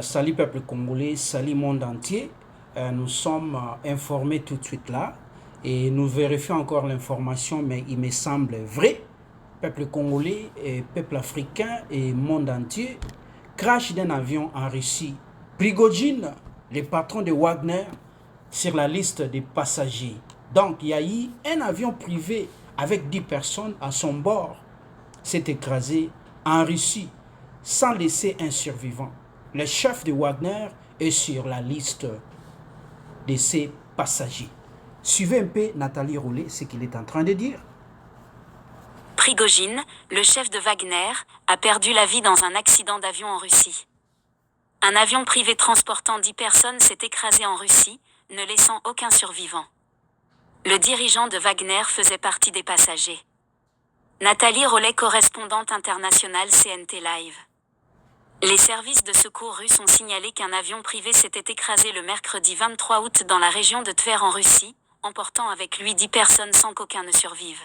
Salut peuple congolais, salut monde entier. Nous sommes informés tout de suite là et nous vérifions encore l'information, mais il me semble vrai. Peuple congolais et peuple africain et monde entier. Crash d'un avion en Russie. Prigojine, le patron de Wagner, sur la liste des passagers. Donc il y a eu un avion privé avec 10 personnes à son bord. S'est écrasé en Russie sans laisser un survivant. Le chef de Wagner est sur la liste de ses passagers. Suivez un peu Nathalie Rollet, ce qu'il est en train de dire. Prigojine, le chef de Wagner, a perdu la vie dans un accident d'avion en Russie. Un avion privé transportant 10 personnes s'est écrasé en Russie, ne laissant aucun survivant. Le dirigeant de Wagner faisait partie des passagers. Nathalie Rollet, correspondante internationale CNT Live. Les services de secours russes ont signalé qu'un avion privé s'était écrasé le mercredi 23 août dans la région de Tver en Russie, emportant avec lui 10 personnes sans qu'aucun ne survive.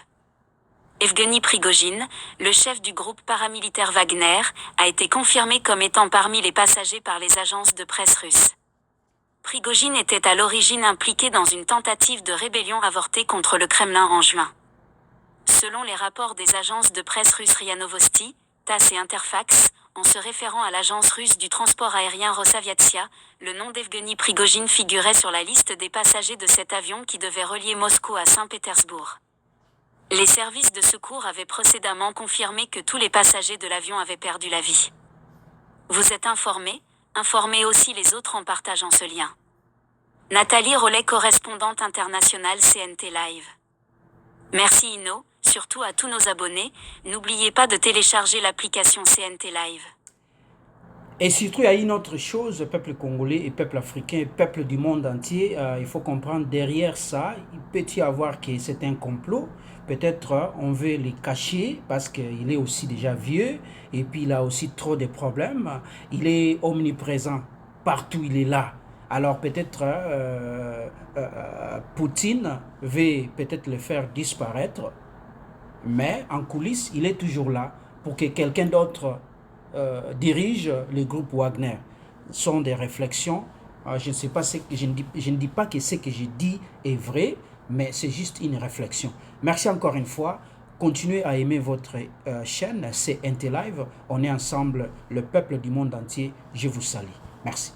Evgeny Prigojine, le chef du groupe paramilitaire Wagner, a été confirmé comme étant parmi les passagers par les agences de presse russes. Prigojine était à l'origine impliqué dans une tentative de rébellion avortée contre le Kremlin en juin. Selon les rapports des agences de presse russes RIA Novosti, TASS et Interfax, en se référant à l'agence russe du transport aérien Rosaviatsia, le nom d'Evgeny Prigojine figurait sur la liste des passagers de cet avion qui devait relier Moscou à Saint-Pétersbourg. Les services de secours avaient précédemment confirmé que tous les passagers de l'avion avaient perdu la vie. Vous êtes informés? Informez aussi les autres en partageant ce lien. Nathalie Rollet, correspondante internationale CNT Live. Merci Inno, surtout à tous nos abonnés, n'oubliez pas de télécharger l'application CNT Live. Et surtout, il y a une autre chose, peuple congolais et peuple africain et peuple du monde entier, il faut comprendre derrière ça, il peut y avoir que c'est un complot. Peut-être on veut les cacher parce qu'il est aussi déjà vieux et puis il a aussi trop de problèmes. Il est omniprésent, partout il est là. Alors peut-être Poutine veut peut-être le faire disparaître, mais en coulisses, il est toujours là pour que quelqu'un d'autre dirige le groupe Wagner. Ce sont des réflexions. Je ne sais pas ce que je ne dis pas que ce que je dis est vrai, mais c'est juste une réflexion. Merci encore une fois. Continuez à aimer votre chaîne, c'est CNT Live. On est ensemble, le peuple du monde entier. Je vous salue. Merci.